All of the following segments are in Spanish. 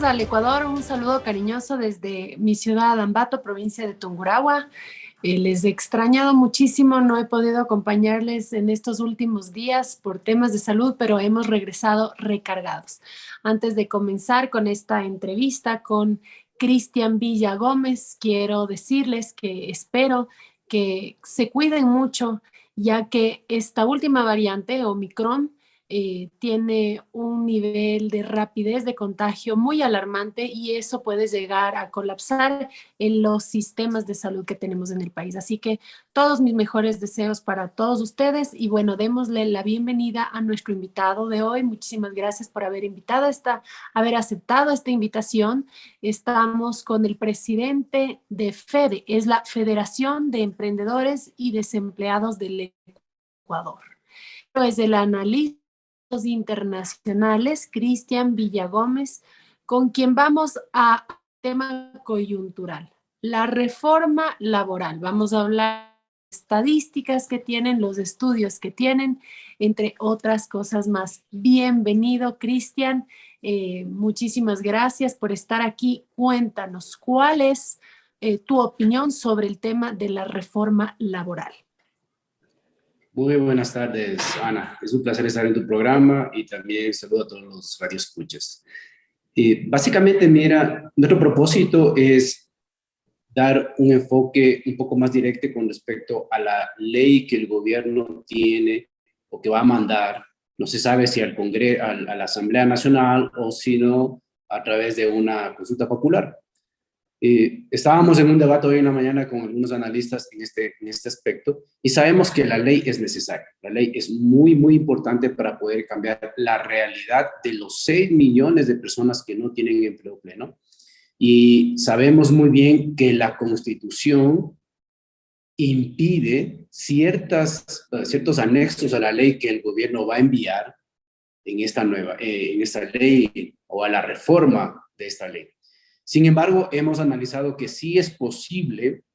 al Ecuador, un saludo cariñoso desde mi ciudad Ambato, provincia de Tungurahua. Les he extrañado muchísimo, no he podido acompañarles en estos últimos días por temas de salud, pero hemos regresado recargados. Antes de comenzar con esta entrevista con Cristian Villa Gómez, quiero decirles que espero que se cuiden mucho, ya que esta última variante, Omicron, tiene un nivel de rapidez de contagio muy alarmante y eso puede llegar a colapsar en los sistemas de salud que tenemos en el país. Así que todos mis mejores deseos para todos ustedes y bueno, démosle la bienvenida a nuestro invitado de hoy. Muchísimas gracias por haber aceptado esta invitación. Estamos con el presidente de FEDE, es la Federación de Emprendedores y Desempleados del Ecuador. Es el analista internacionales, Cristian Villagómez, con quien vamos a tema coyuntural, la reforma laboral. Vamos a hablar de estadísticas que tienen, los estudios que tienen, entre otras cosas más. Bienvenido, Cristian. Muchísimas gracias por estar aquí. Cuéntanos, ¿cuál es tu opinión sobre el tema de la reforma laboral? Muy buenas tardes, Ana. Es un placer estar en tu programa y también saludo a todos los radioescuchas. Básicamente, mira, nuestro propósito es dar un enfoque un poco más directo con respecto a la ley que el gobierno tiene o que va a mandar. No se sabe si al Congreso, a la Asamblea Nacional o si no a través de una consulta popular. Estábamos en un debate hoy en la mañana con algunos analistas en este aspecto y sabemos que la ley es necesaria. La ley es muy, muy importante para poder cambiar la realidad de los 6 millones de personas que no tienen empleo pleno. Y sabemos muy bien que la Constitución impide ciertos anexos a la ley que el gobierno va a enviar en esta ley o a la reforma de esta ley. Sin embargo, hemos analizado que sí es posible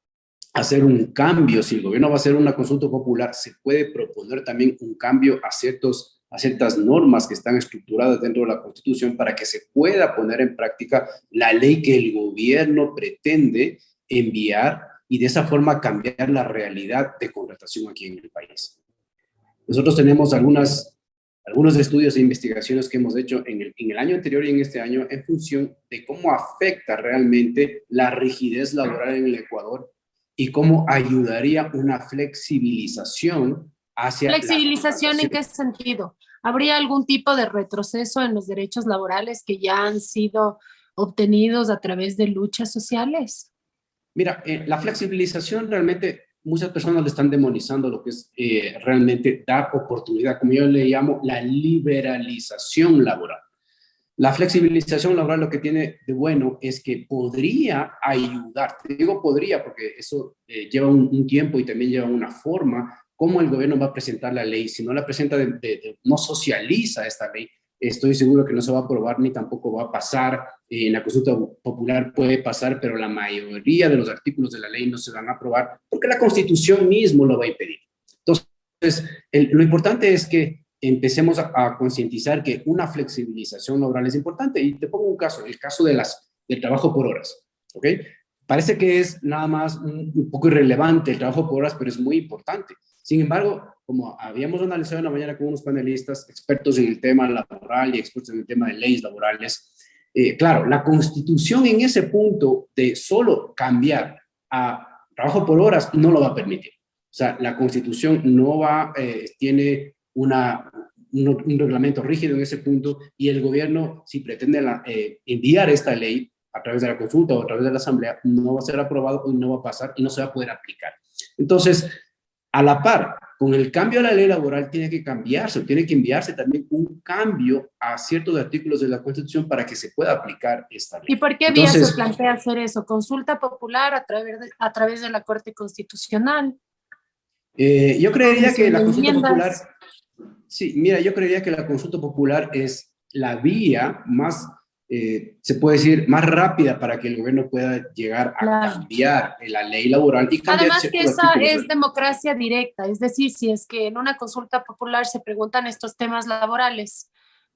hacer un cambio. Si el gobierno va a hacer una consulta popular, se puede proponer también un cambio a ciertas normas que están estructuradas dentro de la Constitución para que se pueda poner en práctica la ley que el gobierno pretende enviar y de esa forma cambiar la realidad de contratación aquí en el país. Nosotros tenemos algunos estudios e investigaciones que hemos hecho en el año anterior y en este año en función de cómo afecta realmente la rigidez laboral en el Ecuador y cómo ayudaría una flexibilización hacia ¿Flexibilización en qué sentido? ¿Habría algún tipo de retroceso en los derechos laborales que ya han sido obtenidos a través de luchas sociales? Mira, la flexibilización realmente muchas personas le están demonizando lo que es realmente dar oportunidad, como yo le llamo la liberalización laboral. La flexibilización laboral lo que tiene de bueno es que podría ayudar, te digo podría porque eso lleva un tiempo y también lleva una forma, cómo el gobierno va a presentar la ley. Si no la presenta, no socializa esta ley, estoy seguro que no se va a aprobar ni tampoco va a pasar. En la consulta popular puede pasar, pero la mayoría de los artículos de la ley no se van a aprobar porque la Constitución mismo lo va a impedir. Entonces, lo importante es que empecemos a concientizar que una flexibilización laboral es importante. Y te pongo un caso, el caso del trabajo por horas, ¿ok? Parece que es nada más un poco irrelevante el trabajo por horas, pero es muy importante. Sin embargo, como habíamos analizado en la mañana con unos panelistas expertos en el tema laboral y expertos en el tema de leyes laborales, claro, la Constitución en ese punto de solo cambiar a trabajo por horas no lo va a permitir. O sea, la Constitución no tiene un reglamento rígido en ese punto y el gobierno, si pretende enviar esta ley a través de la consulta o a través de la asamblea, no va a ser aprobado y no va a pasar y no se va a poder aplicar. Entonces, a la par, con el cambio a la ley laboral tiene que enviarse también un cambio a ciertos artículos de la Constitución para que se pueda aplicar esta ley. ¿Y por qué vía se plantea hacer eso? ¿Consulta popular a través de la Corte Constitucional? Yo creería que la consulta popular, sí, mira, yo creería que la consulta popular es la vía más, se puede decir, más rápida para que el gobierno pueda llegar a cambiar la ley laboral y cambiar. Además que esa es democracia directa, es decir, si es que en una consulta popular se preguntan estos temas laborales,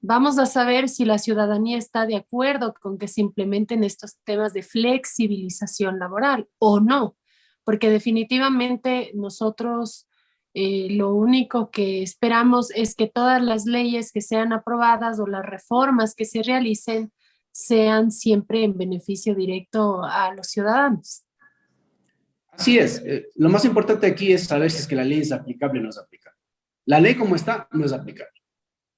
vamos a saber si la ciudadanía está de acuerdo con que se implementen estos temas de flexibilización laboral o no, porque definitivamente nosotros lo único que esperamos es que todas las leyes que sean aprobadas o las reformas que se realicen sean siempre en beneficio directo a los ciudadanos. Así es. Lo más importante aquí es saber si es que la ley es aplicable o no es aplicable. La ley como está no es aplicable.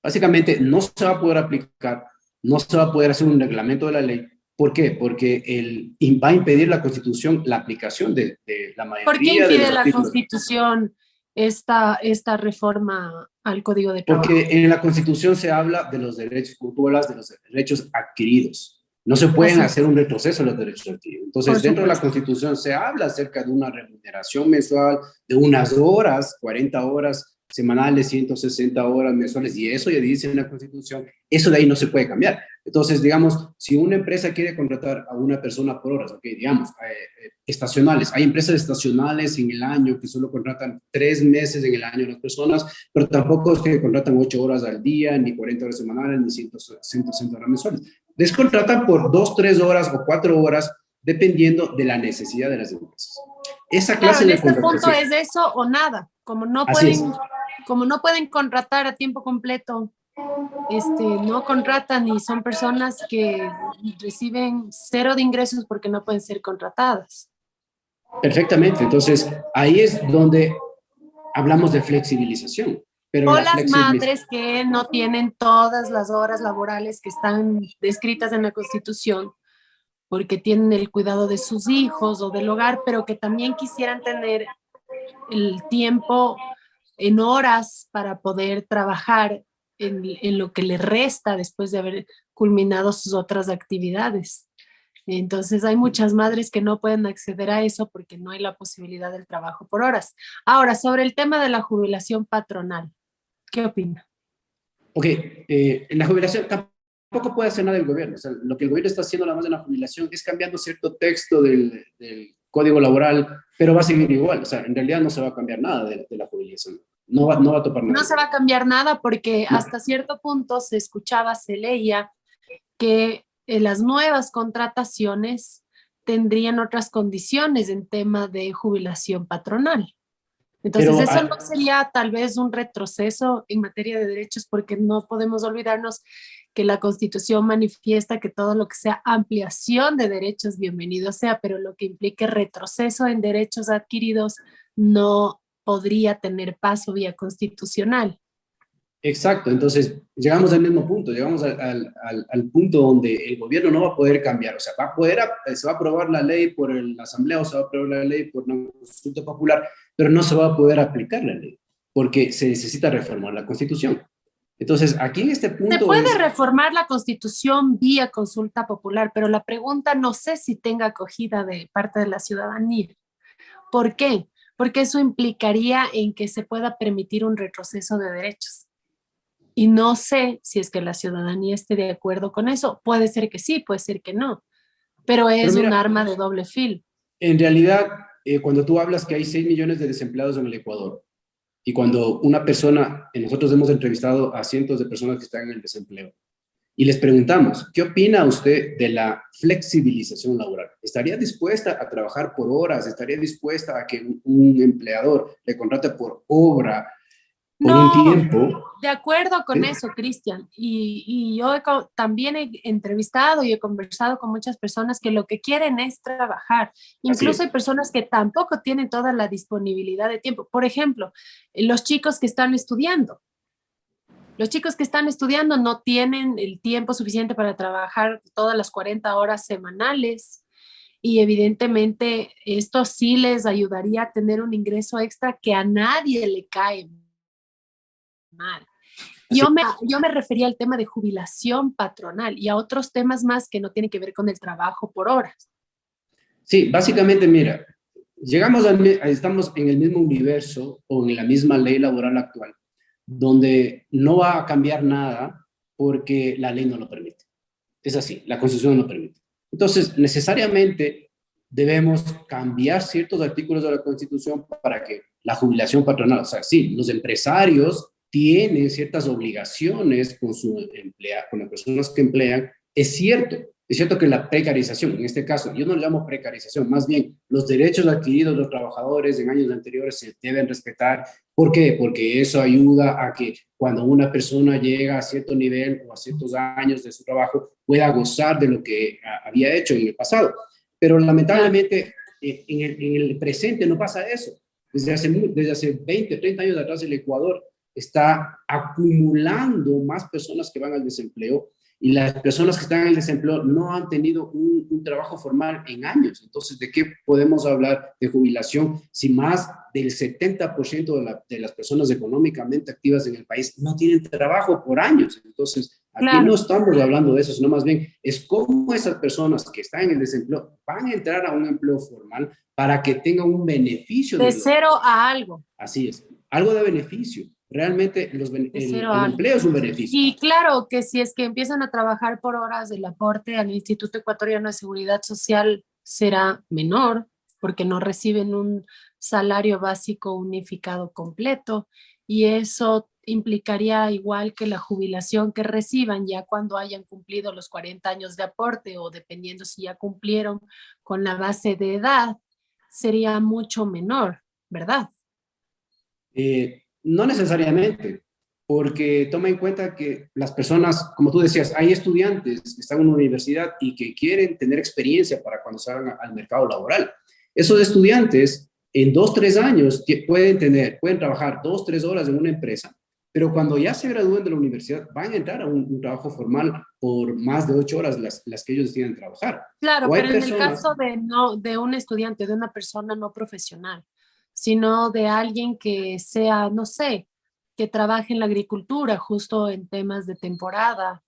Básicamente no se va a poder aplicar, no se va a poder hacer un reglamento de la ley. ¿Por qué? Porque va a impedir la Constitución la aplicación de la ¿Por qué mayoría de los impide la artículos. Constitución esta reforma al Código de Trabajo? Porque en la Constitución se habla de los derechos, como tú hablas, de los derechos adquiridos. No se pueden hacer un retroceso en los derechos adquiridos. Entonces, dentro de la Constitución se habla acerca de una remuneración mensual de unas horas, 40 horas semanales, 160 horas mensuales, y eso ya dice en la Constitución, eso de ahí no se puede cambiar. Entonces, digamos, si una empresa quiere contratar a una persona por horas, okay, digamos, estacionales, hay empresas estacionales en el año que solo contratan 3 meses en el año a las personas, pero tampoco es que contratan 8 horas al día, ni 40 horas semanales, ni 160 horas mensuales. Les contratan por 2, 3 horas o 4 horas, dependiendo de la necesidad de las empresas. Esa clase en de este punto contratación. es eso o nada. Como no pueden contratar a tiempo completo, no contratan y son personas que reciben 0 de ingresos porque no pueden ser contratadas. Perfectamente. Entonces, ahí es donde hablamos de flexibilización. Pero O la las flexibilización. madres que no tienen todas las horas laborales que están descritas en la Constitución porque tienen el cuidado de sus hijos o del hogar, pero que también quisieran tener el tiempo en horas para poder trabajar en lo que le resta después de haber culminado sus otras actividades. Entonces hay muchas madres que no pueden acceder a eso porque no hay la posibilidad del trabajo por horas. Ahora, sobre el tema de la jubilación patronal, ¿qué opina? Ok, en la jubilación tampoco puede hacer nada el gobierno. O sea, lo que el gobierno está haciendo nada más en la jubilación es cambiando cierto texto del código laboral, pero va a seguir igual. O sea, en realidad no se va a cambiar nada de la jubilación. No va a topar nada. No se va a cambiar nada porque No. hasta cierto punto se escuchaba, se leía que las nuevas contrataciones tendrían otras condiciones en tema de jubilación patronal. Entonces, Pero eso no sería tal vez un retroceso en materia de derechos, porque no podemos olvidarnos que la Constitución manifiesta que todo lo que sea ampliación de derechos, bienvenido sea, pero lo que implique retroceso en derechos adquiridos no podría tener paso vía constitucional. exacto, entonces llegamos al mismo punto, llegamos al punto donde el gobierno no va a poder cambiar, o sea, se va a aprobar la ley por la asamblea o se va a aprobar la ley por una consulta popular, pero no se va a poder aplicar la ley, porque se necesita reformar la Constitución. Entonces, aquí en este punto se puede reformar la Constitución vía consulta popular, pero la pregunta no sé si tenga acogida de parte de la ciudadanía. ¿Por qué? Porque eso implicaría en que se pueda permitir un retroceso de derechos. Y no sé si es que la ciudadanía esté de acuerdo con eso. Puede ser que sí, puede ser que no, pero es mira, un arma de doble filo. en realidad, cuando tú hablas que hay 6 millones de desempleados en el Ecuador, y cuando una persona, nosotros hemos entrevistado a cientos de personas que están en el desempleo, y les preguntamos, ¿qué opina usted de la flexibilización laboral? ¿Estaría dispuesta a trabajar por horas? ¿Estaría dispuesta a que un empleador le contrate por obra, por un tiempo? De acuerdo con ¿Sí? eso, Cristian. Y yo también he entrevistado y he conversado con muchas personas que lo que quieren es trabajar. Incluso hay personas que tampoco tienen toda la disponibilidad de tiempo. Por ejemplo, los chicos que están estudiando. Los chicos que están estudiando no tienen el tiempo suficiente para trabajar todas las 40 horas semanales y evidentemente esto sí les ayudaría a tener un ingreso extra que a nadie le cae mal. Yo me refería al tema de jubilación patronal y a otros temas más que no tienen que ver con el trabajo por horas. Sí, básicamente, mira, estamos en el mismo universo o en la misma ley laboral actual, donde no va a cambiar nada porque la ley no lo permite. Es así, la Constitución no lo permite. Entonces, necesariamente debemos cambiar ciertos artículos de la Constitución para que la jubilación patronal, o sea, sí, los empresarios tienen ciertas obligaciones con con las personas que emplean. Es cierto que la precarización, en este caso, yo no le llamo precarización, más bien los derechos adquiridos de los trabajadores en años anteriores se deben respetar. ¿Por qué? Porque eso ayuda a que cuando una persona llega a cierto nivel o a ciertos años de su trabajo, pueda gozar de lo que había hecho en el pasado. Pero lamentablemente en el presente no pasa eso. Desde hace 20, 30 años atrás el Ecuador está acumulando más personas que van al desempleo, y las personas que están en el desempleo no han tenido un trabajo formal en años. Entonces, ¿de qué podemos hablar de jubilación si más del 70% de las personas económicamente activas en el país no tienen trabajo por años? Entonces, aquí no estamos hablando de eso, sino más bien es cómo esas personas que están en el desempleo van a entrar a un empleo formal para que tengan un beneficio. De cero a algo. Así es, algo de beneficio. Realmente el empleo es un beneficio. Y claro que si es que empiezan a trabajar por horas, el aporte al Instituto Ecuatoriano de Seguridad Social será menor porque no reciben un salario básico unificado completo, y eso implicaría igual que la jubilación que reciban ya cuando hayan cumplido los 40 años de aporte, o dependiendo si ya cumplieron con la base de edad, sería mucho menor, ¿verdad? No necesariamente, porque toma en cuenta que las personas, como tú decías, hay estudiantes que están en una universidad y que quieren tener experiencia para cuando salgan al mercado laboral. Esos estudiantes en 2, 3 años pueden trabajar 2, 3 horas en una empresa, pero cuando ya se gradúen de la universidad van a entrar a un trabajo formal por más de 8 horas las que ellos deciden trabajar. Claro, pero en el caso de un estudiante, de una persona no profesional, sino de alguien que sea, no sé, que trabaje en la agricultura, justo en temas de temporada,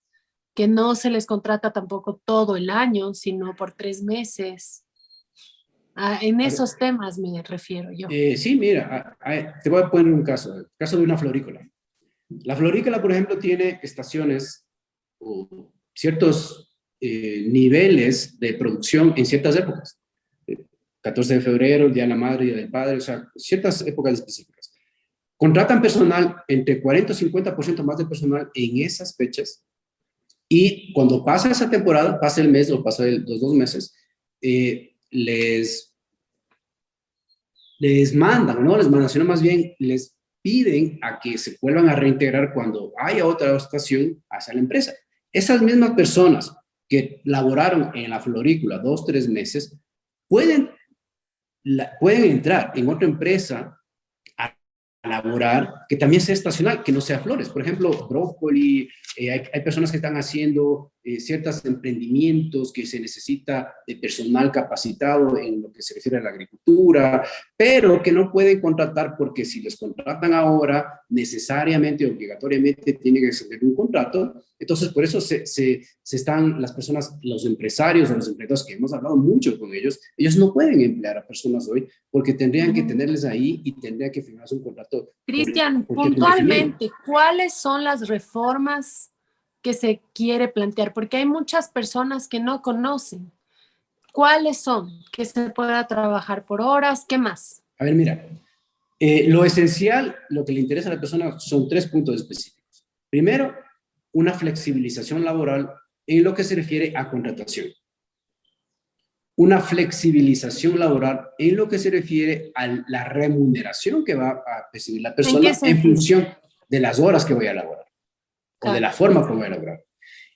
que no se les contrata tampoco todo el año, sino por 3 meses. En esos temas me refiero yo. Sí, mira, te voy a poner un caso, el caso de una florícola. La florícola, por ejemplo, tiene estaciones o ciertos niveles de producción en ciertas épocas. 14 de febrero, el Día de la Madre, Día del Padre, o sea, ciertas épocas específicas. Contratan personal, entre 40 y 50% más de personal en esas fechas, y cuando pasa esa temporada, pasa el mes o pasa los 2 meses, les mandan, no les mandan, sino más bien les piden a que se vuelvan a reintegrar cuando haya otra estación hacia la empresa. Esas mismas personas que laboraron en la florícola 2, 3 meses pueden entrar en otra empresa a laborar que también sea estacional, que no sea flores. Por ejemplo, brócoli, hay personas que están haciendo ciertos emprendimientos que se necesita de personal capacitado en lo que se refiere a la agricultura, pero que no pueden contratar porque si les contratan ahora, necesariamente, obligatoriamente, tienen que tener un contrato. Entonces, por eso se están las personas, los empresarios o los emprendedores, que hemos hablado mucho con ellos no pueden emplear a personas hoy porque tendrían que tenerles ahí y tendrían que firmarse un contrato. Cristian, puntualmente, ¿cuáles son las reformas que se quiere plantear? Porque hay muchas personas que no conocen. ¿Cuáles son? ¿Que se pueda trabajar por horas? ¿Qué más? A ver, mira, lo esencial, lo que le interesa a la persona son 3 puntos específicos. Primero, una flexibilización laboral en lo que se refiere a contratación. Una flexibilización laboral en lo que se refiere a la remuneración que va a recibir la persona en función de las horas que voy a laborar o de la forma como voy a laborar.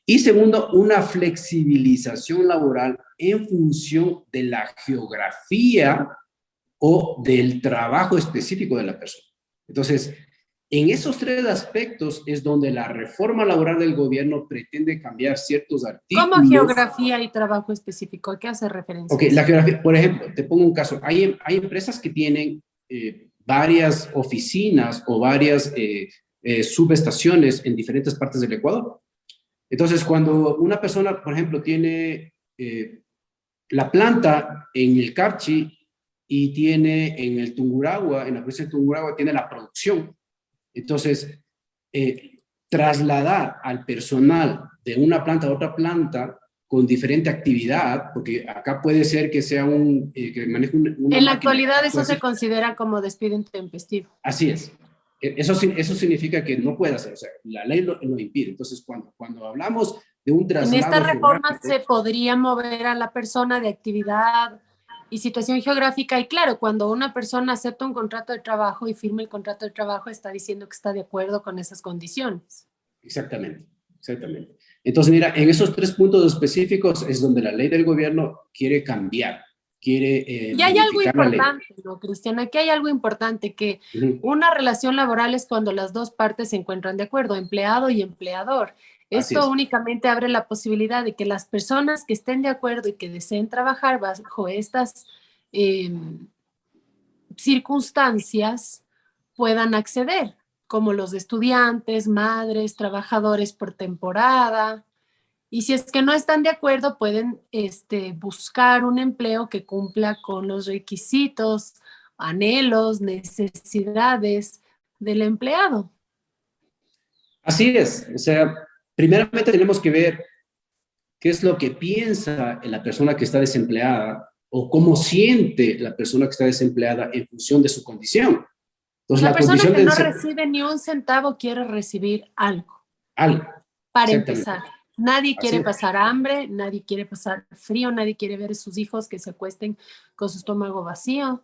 Y segundo, una flexibilización laboral en función de la geografía o del trabajo específico de la persona. Entonces, en esos 3 aspectos es donde la reforma laboral del gobierno pretende cambiar ciertos artículos. ¿Cómo geografía y trabajo específico? ¿A qué hace referencia? Ok, la geografía, por ejemplo, te pongo un caso. Hay empresas que tienen varias oficinas o varias subestaciones en diferentes partes del Ecuador. Entonces, cuando una persona, por ejemplo, tiene la planta en el Carchi y tiene en el Tungurahua, en la provincia de Tungurahua, tiene la producción. Entonces, trasladar al personal de una planta a otra planta con diferente actividad, porque acá puede ser que sea que maneje una en la actualidad eso se considera como despido intempestivo. Así es. Eso significa que no puede hacer, o sea, la ley lo impide. Entonces, cuando hablamos de un En esta traslado reforma geográfico, se podría mover a la persona de actividad y situación geográfica. Y claro, cuando una persona acepta un contrato de trabajo y firma el contrato de trabajo, está diciendo que está de acuerdo con esas condiciones. exactamente, exactamente. Entonces, mira, en esos 3 puntos específicos es donde la ley del gobierno quiere cambiar, quiere Y hay algo modificar la ley. importante, ¿no, Cristian? Aquí hay algo importante, que Ujú. una relación laboral es cuando las dos partes se encuentran de acuerdo, empleado y empleador. Así Esto es. únicamente abre la posibilidad de que las personas que estén de acuerdo y que deseen trabajar bajo estas eh, circunstancias puedan acceder, como los estudiantes, madres, trabajadores por temporada. Y si es que no están de acuerdo, pueden buscar un empleo que cumpla con los requisitos, anhelos, necesidades del empleado. Así es. O sea, primeramente tenemos que ver qué es lo que piensa la persona que está desempleada o cómo siente la persona que está desempleada en función de su condición. Entonces, La la persona condición que de no recibe ni un centavo quiere recibir algo, algo, para exactamente. empezar. Nadie Así quiere es. pasar hambre, nadie quiere pasar frío, nadie quiere ver a sus hijos que se acuesten con su estómago vacío.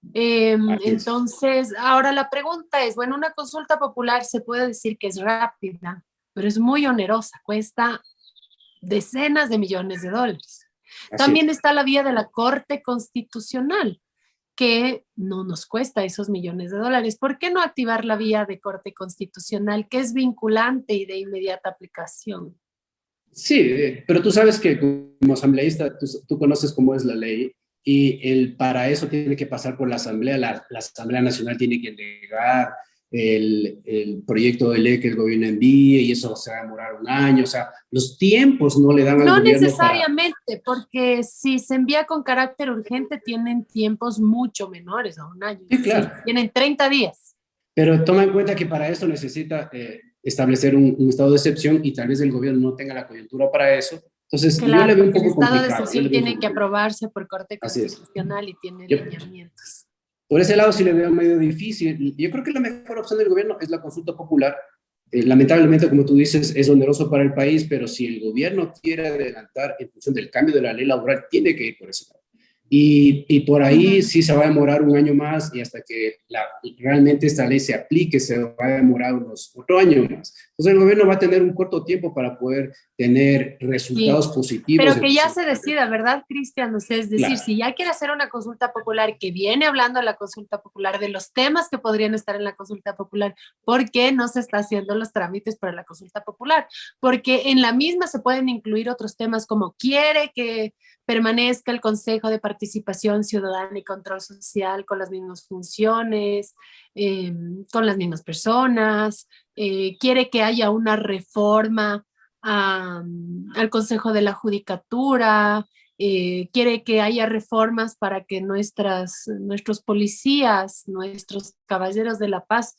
Así es. Entonces, ahora la pregunta es, bueno, una consulta popular se puede decir que es rápida, pero es muy onerosa, cuesta decenas de millones de dólares. Así También es. está la vía de la Corte Constitucional, que no nos cuesta esos millones de dólares. ¿Por qué no activar la vía de Corte Constitucional, que es vinculante y de inmediata aplicación? Sí, pero tú sabes que como asambleísta, tú conoces cómo es la ley y para eso tiene que pasar por la Asamblea. La Asamblea Nacional tiene que entregar el proyecto de ley que el gobierno envíe y eso se va a demorar un año. O sea, los tiempos no le dan al No gobierno para... necesariamente, porque si se envía con carácter urgente, tienen tiempos mucho menores a un año, es Sí, decir, claro. tienen 30 días. Pero toma en cuenta que para eso necesita establecer un estado de excepción y tal vez el gobierno no tenga la coyuntura para eso. Entonces, yo le Claro, veo un porque el poco estado de complicado. Yo le excepción veo un tiene poco que complicado. aprobarse por Corte Así es. Constitucional y tiene Yo, lineamientos. por ese lado sí le veo medio difícil. Yo creo que la mejor opción del gobierno es la consulta popular. Lamentablemente, como tú dices, es oneroso para el país, pero si el gobierno quiere adelantar en función del cambio de la ley laboral, tiene que ir por ese lado. Y por ahí Ujú. sí se va a demorar un año más y hasta que realmente esta ley se aplique se va a demorar otro año más. Entonces el gobierno va a tener un corto tiempo para poder tener Sí, resultados positivos pero en que ya función se de la ley. decida, ¿verdad, Cristian? O sea, es decir, Claro, si ya quiere hacer una consulta popular, que viene hablando de la consulta popular, de los temas que podrían estar en la consulta popular, ¿por qué no se está haciendo los trámites para la consulta popular? Porque en la misma se pueden incluir otros temas como quiere que permanezca el Consejo de Participación Ciudadana y Control Social con las mismas funciones, con las mismas personas, quiere que haya una reforma al Consejo de la Judicatura, quiere que haya reformas para que nuestros policías, nuestros caballeros de la paz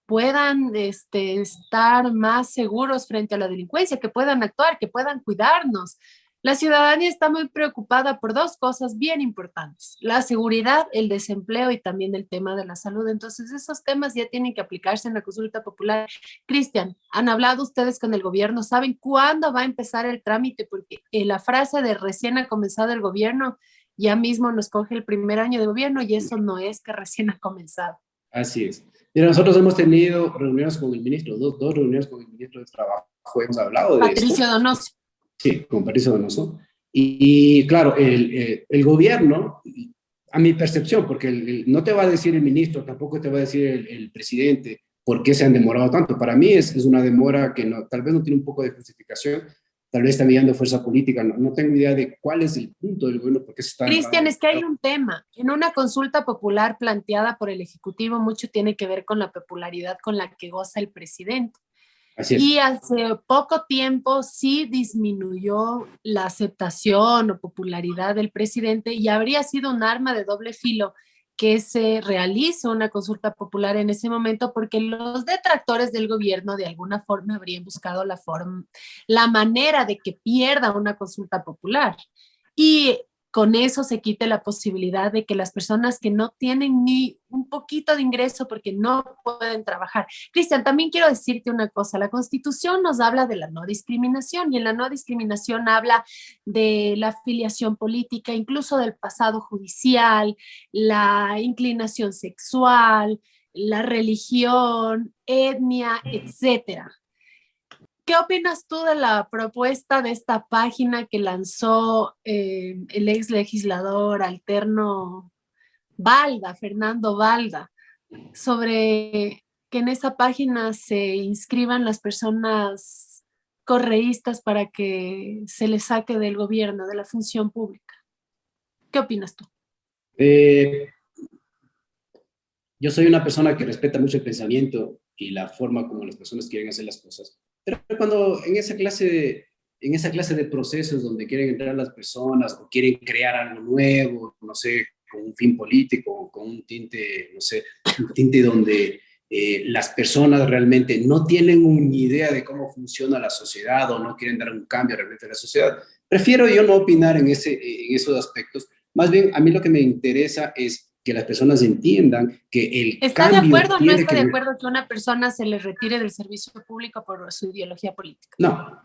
puedan estar más seguros frente a la delincuencia, que puedan actuar, que puedan cuidarnos. La ciudadanía está muy preocupada por dos cosas bien importantes: la seguridad, el desempleo y también el tema de la salud. Entonces, esos temas ya tienen que aplicarse en la consulta popular. Cristian, ¿han hablado ustedes con el gobierno? ¿Saben cuándo va a empezar el trámite? Porque la frase de recién ha comenzado el gobierno ya mismo nos coge el primer año de gobierno y eso no es que recién ha comenzado. así es. Mira, nosotros hemos tenido reuniones con el ministro, dos reuniones con el ministro de Trabajo, hemos hablado de esto. Patricio Donoso. Sí, con Patricio Donoso. Y claro, el gobierno, a mi percepción, porque no te va a decir el ministro, tampoco te va a decir el presidente por qué se han demorado tanto. Para mí es una demora que no, tal vez no tiene un poco de justificación, tal vez está mirando fuerza política, no tengo idea de cuál es el punto del gobierno, por qué se está Cristian, demorando. es que hay un tema. En una consulta popular planteada por el Ejecutivo, mucho tiene que ver con la popularidad con la que goza el presidente. Así Y es. hace poco tiempo sí disminuyó la aceptación o popularidad del presidente y habría sido un arma de doble filo que se realice una consulta popular en ese momento, porque los detractores del gobierno de alguna forma habrían buscado la manera de que pierda una consulta popular. Y con eso se quite la posibilidad de que las personas que no tienen ni un poquito de ingreso porque no pueden trabajar. Cristian, también quiero decirte una cosa, la Constitución nos habla de la no discriminación y en la no discriminación habla de la afiliación política, incluso del pasado judicial, la inclinación sexual, la religión, etnia, etcétera. ¿Qué opinas tú de la propuesta de esta página que lanzó el ex legislador alterno Balda, Fernando Balda, sobre que en esa página se inscriban las personas correístas para que se les saque del gobierno, de la función pública? ¿Qué opinas tú? Eh, yo soy una persona que respeta mucho el pensamiento y la forma como las personas quieren hacer las cosas. Pero cuando en esa clase de procesos donde quieren entrar las personas o quieren crear algo nuevo, no sé, con un fin político, con un tinte, no sé, un tinte donde las personas realmente no tienen una idea de cómo funciona la sociedad o no quieren dar un cambio realmente a la sociedad, prefiero yo no opinar en esos aspectos. Más bien, a mí lo que me interesa es que las personas entiendan que el ¿Está de cambio acuerdo o no tiene está que... de acuerdo que una persona se le retire del servicio público por su ideología política? No,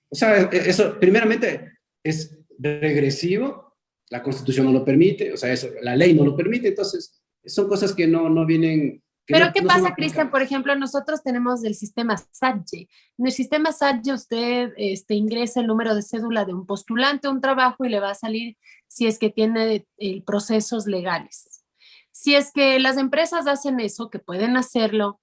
o sea, eso primeramente es regresivo, la Constitución no lo permite, o sea, eso, la ley no lo permite, entonces son cosas que no vienen, que Pero ¿qué no son pasa, Cristian? Por aplicables. ejemplo, nosotros tenemos el sistema SATYE. En el sistema SATYE usted ingresa el número de cédula de un postulante a un trabajo y le va a salir si es que tiene procesos legales. Si es que las empresas hacen eso, que pueden hacerlo,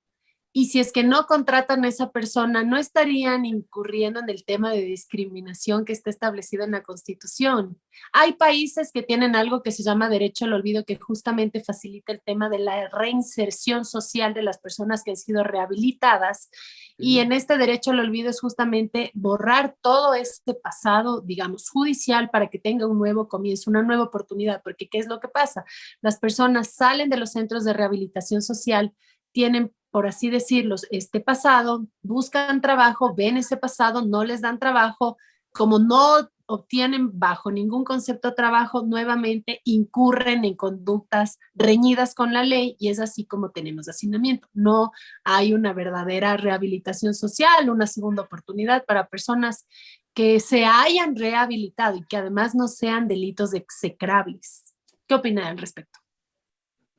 y si es que no contratan a esa persona, no estarían incurriendo en el tema de discriminación que está establecido en la Constitución. Hay países que tienen algo que se llama derecho al olvido, que justamente facilita el tema de la reinserción social de las personas que han sido rehabilitadas. Y en este derecho al olvido es justamente borrar todo este pasado, digamos, judicial para que tenga un nuevo comienzo, una nueva oportunidad. Porque ¿qué es lo que pasa? Las personas salen de los centros de rehabilitación social, tienen, por así decirlo, este pasado, buscan trabajo, ven ese pasado, no les dan trabajo, como no obtienen bajo ningún concepto de trabajo, nuevamente incurren en conductas reñidas con la ley y es así como tenemos hacinamiento. No hay una verdadera rehabilitación social, una segunda oportunidad para personas que se hayan rehabilitado y que además no sean delitos execrables. ¿Qué opina al respecto?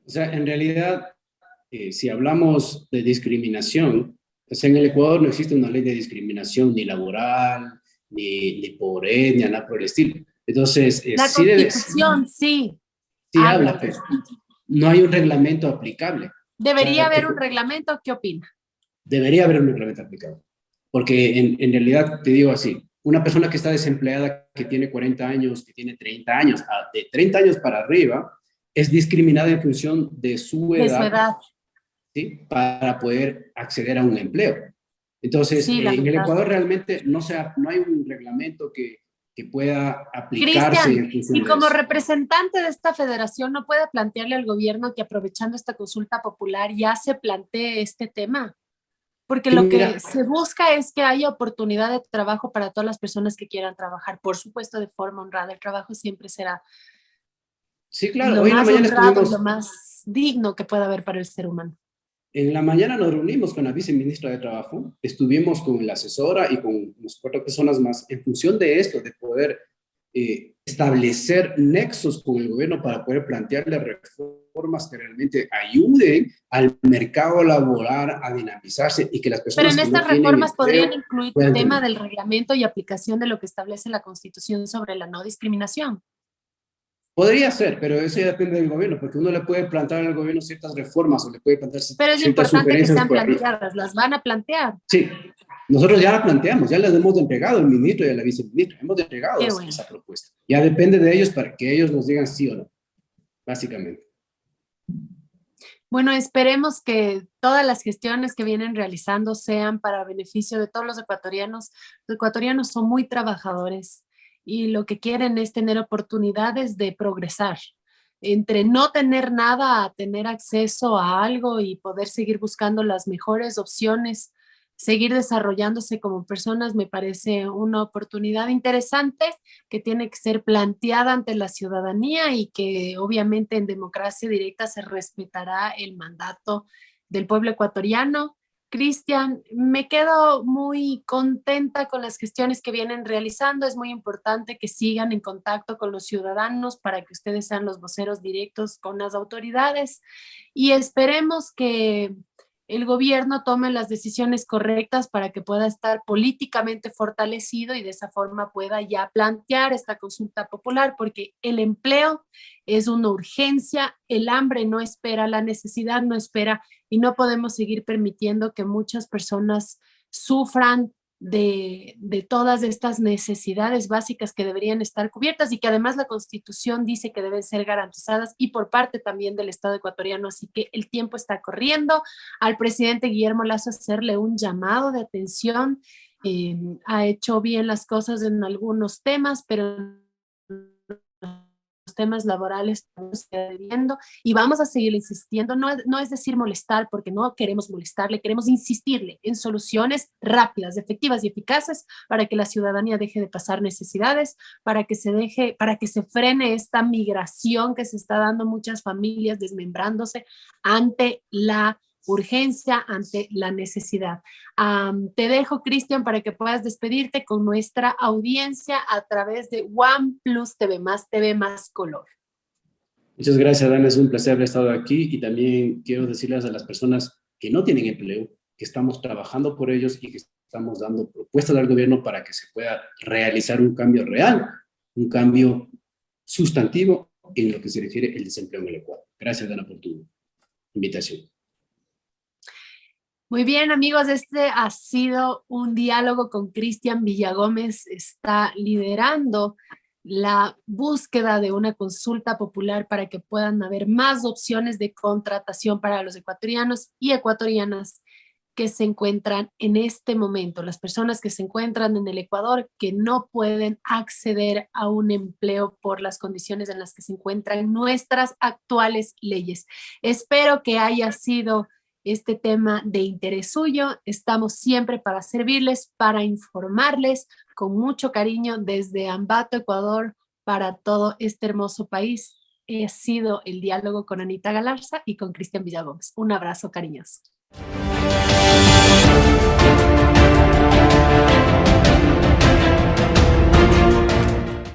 O sea, en realidad, si hablamos de discriminación, o sea, en el Ecuador no existe una ley de discriminación ni laboral, ni por etnia, nada por el estilo. Entonces, La Constitución, sí, sí habla habla, de pero eso. no hay un reglamento aplicable. O Debería sea, haber un reglamento. ¿Qué opina? debería haber un reglamento aplicable. Porque en realidad, te digo así, una persona que está desempleada, que tiene 40 años, que tiene 30 años, de 30 años para arriba, es discriminada en función de su De su edad, edad. ¿sí? Para poder acceder a un empleo. Entonces, Sí, en el lamentable. Ecuador realmente no hay un reglamento que pueda aplicarse Cristian, en función y de como eso. representante de esta federación, ¿no puede plantearle al gobierno que aprovechando esta consulta popular ya se plantee este tema? Porque Sí, lo mira, que se busca es que haya oportunidad de trabajo para todas las personas que quieran trabajar, por supuesto, de forma honrada. El trabajo siempre será sí, claro, lo hoy en la más mañana honrado y lo estuvimos, más digno que pueda haber para el ser humano. en la mañana nos reunimos con la viceministra de Trabajo, estuvimos con la asesora y con unas 4 personas más en función de esto, de poder establecer nexos con el gobierno para poder plantearle reformas que realmente ayuden al mercado laboral a dinamizarse y que las Pero en personas que no estas tienen reformas empleo podrían incluir puedan tema tener. del reglamento y aplicación de lo que establece la Constitución sobre la no discriminación. Podría ser, pero eso ya depende del gobierno, porque uno le puede plantear al gobierno ciertas reformas o le puede plantear Pero es ciertas importante que sugerencias sean por ahí. planteadas, las van a plantear. Sí, nosotros ya la planteamos, ya les hemos entregado al ministro y a la viceministra, hemos entregado Qué bueno. esa propuesta. Ya depende de ellos para que ellos nos digan sí o no, básicamente. Bueno, esperemos que todas las gestiones que vienen realizando sean para beneficio de todos los ecuatorianos. Los ecuatorianos son muy trabajadores y lo que quieren es tener oportunidades de progresar. Entre no tener nada a tener acceso a algo y poder seguir buscando las mejores opciones seguir desarrollándose como personas, me parece una oportunidad interesante que tiene que ser planteada ante la ciudadanía y que obviamente en democracia directa se respetará el mandato del pueblo ecuatoriano. Cristian, me quedo muy contenta con las gestiones que vienen realizando. Es muy importante que sigan en contacto con los ciudadanos para que ustedes sean los voceros directos con las autoridades y esperemos que el gobierno tome las decisiones correctas para que pueda estar políticamente fortalecido y de esa forma pueda ya plantear esta consulta popular, porque el empleo es una urgencia, el hambre no espera, la necesidad no espera y no podemos seguir permitiendo que muchas personas sufran de todas estas necesidades básicas que deberían estar cubiertas y que además la Constitución dice que deben ser garantizadas y por parte también del Estado ecuatoriano. Así que el tiempo está corriendo. Al presidente Guillermo Lasso hacerle un llamado de atención. Ha hecho bien las cosas en algunos temas, pero temas laborales estamos viendo y vamos a seguir insistiendo, no es decir molestar, porque no queremos molestarle, queremos insistirle en soluciones rápidas, efectivas y eficaces para que la ciudadanía deje de pasar necesidades, para que se frene esta migración que se está dando muchas familias desmembrándose ante la urgencia, ante la necesidad. Te dejo, Cristian, para que puedas despedirte con nuestra audiencia a través de OnePlus TV más color. Muchas gracias, Dana. Es un placer haber estado aquí y también quiero decirles a las personas que no tienen empleo que estamos trabajando por ellos y que estamos dando propuestas al gobierno para que se pueda realizar un cambio real, un cambio sustantivo en lo que se refiere al desempleo en el Ecuador. Gracias, Dana, por tu invitación. Muy bien, amigos, este ha sido un diálogo con Cristian Villagómez. Está liderando la búsqueda de una consulta popular para que puedan haber más opciones de contratación para los ecuatorianos y ecuatorianas que se encuentran en este momento, las personas que se encuentran en el Ecuador que no pueden acceder a un empleo por las condiciones en las que se encuentran nuestras actuales leyes. Espero que haya sido este tema de interés suyo. Estamos siempre para servirles, para informarles con mucho cariño desde Ambato, Ecuador, para todo este hermoso país. Ha sido el diálogo con Anita Galarza y con Cristian Villagómez. Un abrazo cariñoso.